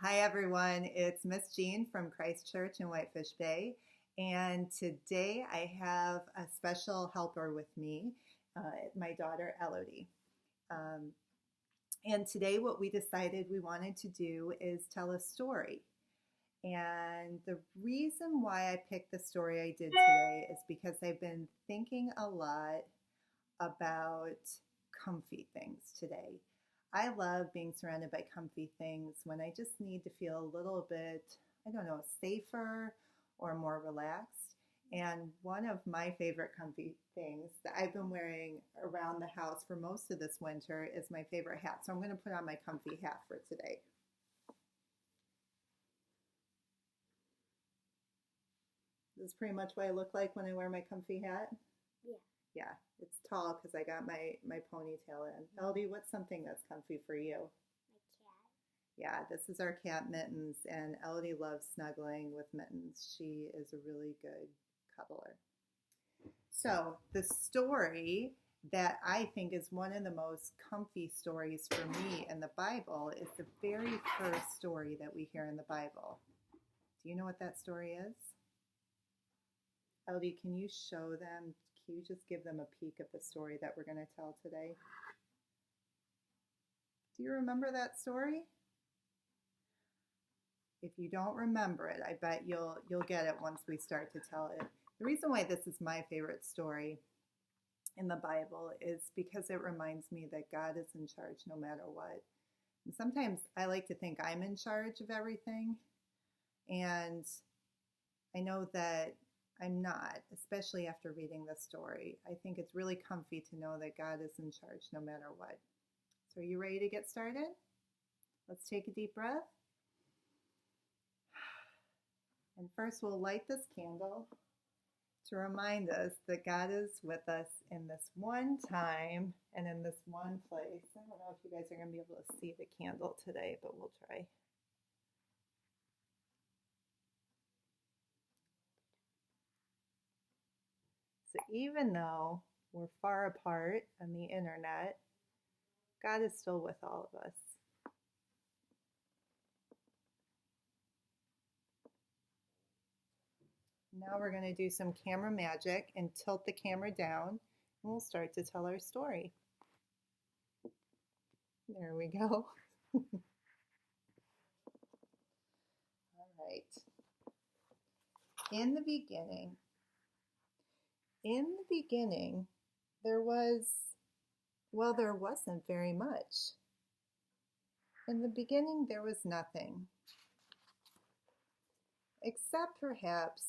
Hi, everyone. It's Miss Jean from Christ Church in Whitefish Bay. And today I have a special helper with me, my daughter Elodie. Um, and today, what we decided we wanted to do is tell a story. And the reason why I picked the story I did today is because I've been thinking a lot about comfy things today. I love being surrounded by comfy things when I just need to feel a little bit, I don't know, safer or more relaxed. And one of my favorite comfy things that I've been wearing around the house for most of this winter is my favorite hat. So I'm going to put on my comfy hat for today. This is pretty much what I look like when I wear my comfy hat. Yeah. Yeah, it's tall because I got my ponytail in. Elodie, what's something that's comfy for you? My cat. Yeah, this is our cat Mittens, and Elodie loves snuggling with Mittens. She is a really good cuddler. So, the story that I think is one of the most comfy stories for me in the Bible is the very first story that we hear in the Bible. Do you know what that story is? Elodie, can you show them? Can you just give them a peek of the story that we're going to tell today? Do you remember that story? If you don't remember it, I bet you'll get it once we start to tell it. The reason why this is my favorite story in the Bible is because it reminds me that God is in charge no matter what. And sometimes I like to think I'm in charge of everything, and I know that I'm not, especially after reading this story. I think it's really comfy to know that God is in charge no matter what. So, are you ready to get started? Let's take a deep breath. And first, we'll light this candle to remind us that God is with us in this one time and in this one place. I don't know if you guys are going to be able to see the candle today, but we'll try. So even though we're far apart on the internet, God is still with all of us. Now we're going to do some camera magic and tilt the camera down, and we'll start to tell our story. There we go. All right. In the beginning, there wasn't very much. In the beginning, there was nothing, except perhaps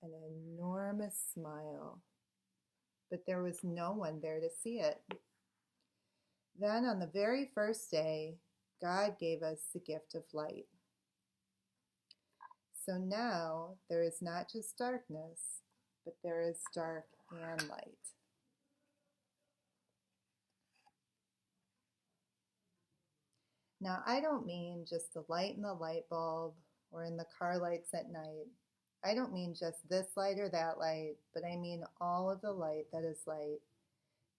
an enormous smile, but there was no one there to see it. Then on the very first day, God gave us the gift of light. So now there is not just darkness, but there is dark and light. Now, I don't mean just the light in the light bulb or in the car lights at night. I don't mean just this light or that light, but I mean all of the light that is light.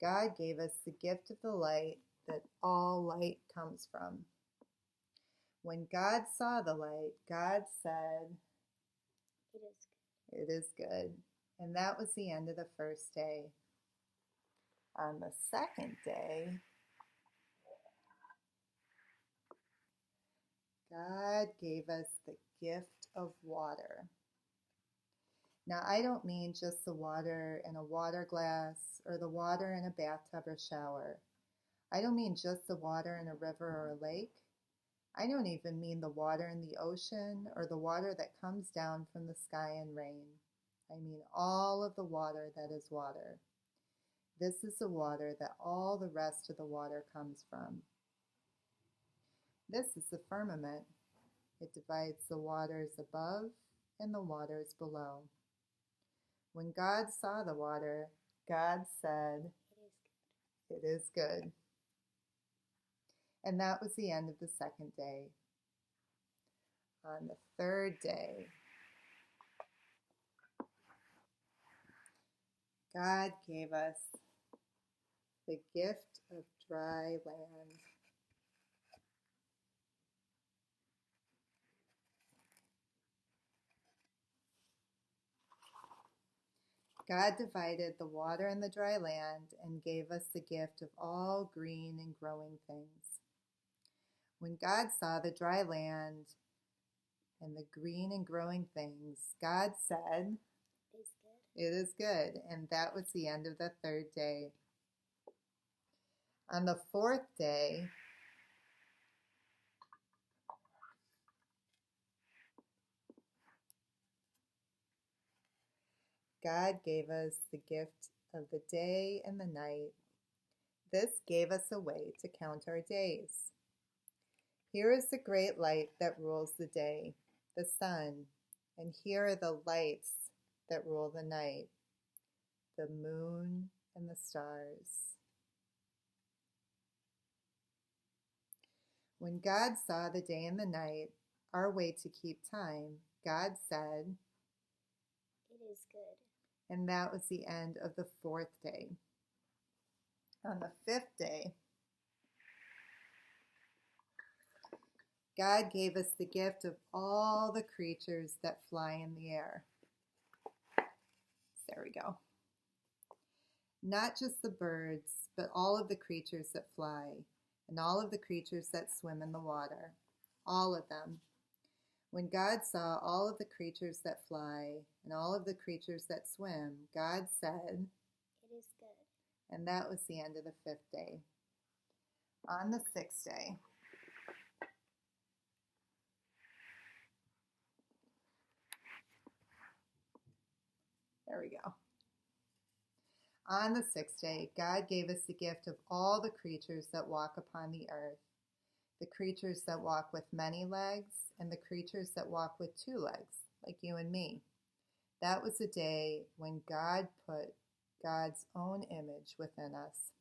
God gave us the gift of the light that all light comes from. When God saw the light, God said, It is good. "It is good." And that was the end of the first day. On the second day, God gave us the gift of water. Now, I don't mean just the water in a water glass or the water in a bathtub or shower. I don't mean just the water in a river or a lake. I don't even mean the water in the ocean or the water that comes down from the sky in rain. I mean all of the water that is water. This is the water that all the rest of the water comes from. This is the firmament. It divides the waters above and the waters below. When God saw the water, God said, "It is good." And that was the end of the second day. On the third day, God gave us the gift of dry land. God divided the water and the dry land and gave us the gift of all green and growing things. When God saw the dry land and the green and growing things, God said, "It is good." And that was the end of the third day. On the fourth day, God gave us the gift of the day and the night. This gave us a way to count our days. Here is the great light that rules the day, the sun, and here are the lights that rule the night, the moon and the stars. When God saw the day and the night, our way to keep time, God said, "It is good." And that was the end of the fourth day. On the fifth day, God gave us the gift of all the creatures that fly in the air. There we go. Not just the birds, but all of the creatures that fly, and all of the creatures that swim in the water. All of them. When God saw all of the creatures that fly and all of the creatures that swim, God said, "It is good." And that was the end of the fifth day. On the sixth day, there we go. On the sixth day, God gave us the gift of all the creatures that walk upon the earth, the creatures that walk with many legs and the creatures that walk with 2 legs, like you and me. That was the day when God put God's own image within us.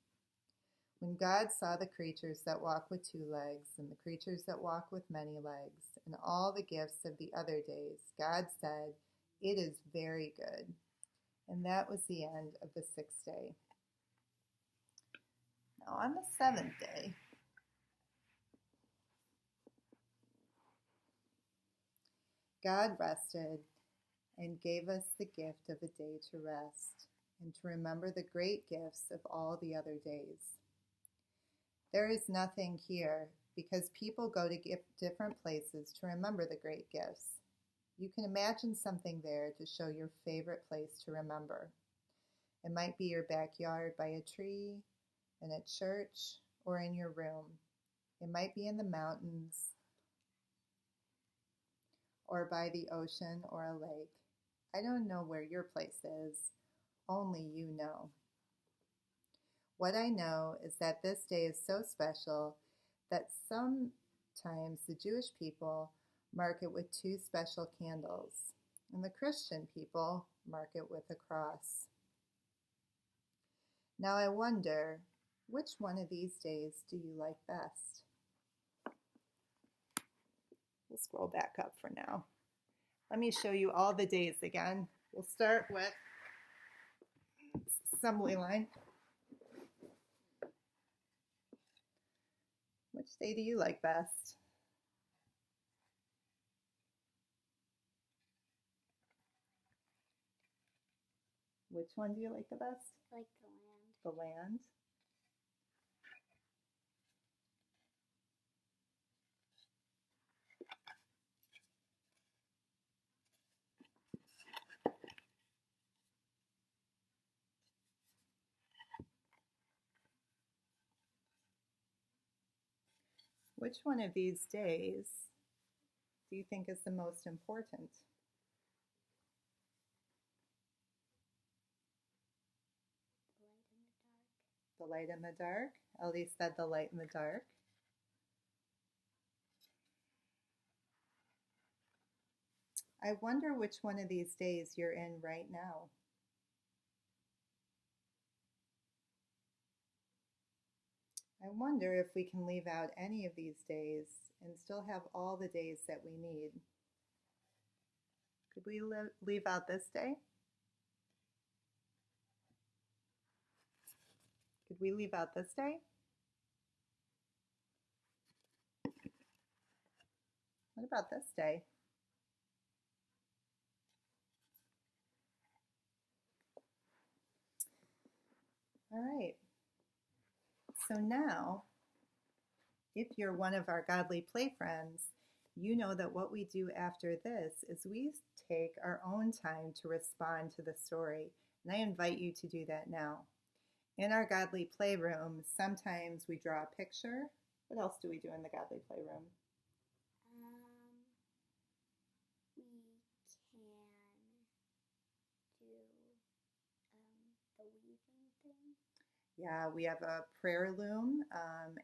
When God saw the creatures that walk with 2 legs and the creatures that walk with many legs and all the gifts of the other days, God said, "It is very good." And that was the end of the sixth day. Now on the seventh day, God rested and gave us the gift of a day to rest and to remember the great gifts of all the other days. There is nothing here because people go to different places to remember the great gifts. You can imagine something there to show your favorite place to remember. It might be your backyard by a tree, in a church, or in your room. It might be in the mountains, or by the ocean or a lake. I don't know where your place is. Only you know. What I know is that this day is so special that sometimes the Jewish people mark it with 2 special candles, and the Christian people mark it with a cross. Now I wonder, which one of these days do you like best? We'll scroll back up for now. Let me show you all the days again. We'll start with assembly line. Which day do you like best? Which one do you like the best? I like the land. The land. Which one of these days do you think is the most important? The light in the dark. The light in the dark? Ellie said the light in the dark. I wonder which one of these days you're in right now. I wonder if we can leave out any of these days and still have all the days that we need. Could we leave out this day? Could we leave out this day? What about this day? So now, if you're one of our Godly Play friends, you know that what we do after this is we take our own time to respond to the story. And I invite you to do that now. In our Godly Playroom, sometimes we draw a picture. What else do we do in the Godly Playroom? We can do the weaving thing. Yeah, we have a prayer loom,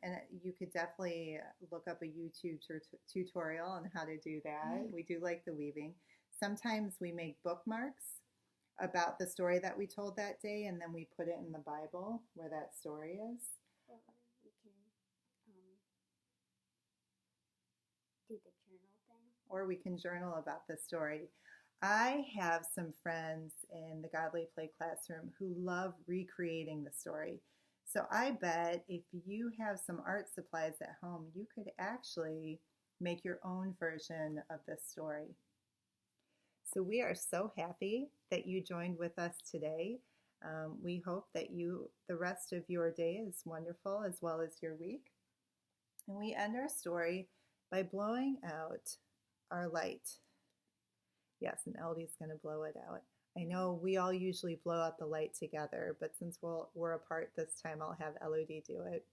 and you could definitely look up a YouTube tutorial on how to do that. We do like the weaving. Sometimes we make bookmarks about the story that we told that day, and then we put it in the Bible where that story is. Or we can do the journal thing. Or we can journal about the story. I have some friends in the Godly Play classroom who love recreating the story. So I bet if you have some art supplies at home, you could actually make your own version of this story. So we are so happy that you joined with us today. We hope that the rest of your day is wonderful as well as your week. And we end our story by blowing out our light. Yes, and Eldie's going to blow it out. I know we all usually blow out the light together, but since we're apart this time, I'll have Elodie do it.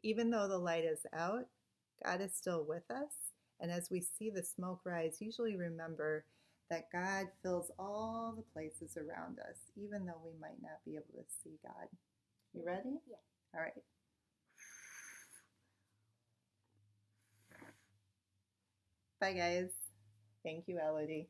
Even though the light is out, God is still with us. And as we see the smoke rise, usually remember that God fills all the places around us, even though we might not be able to see God. You ready? Yeah. All right. Bye, guys. Thank you, Elodie.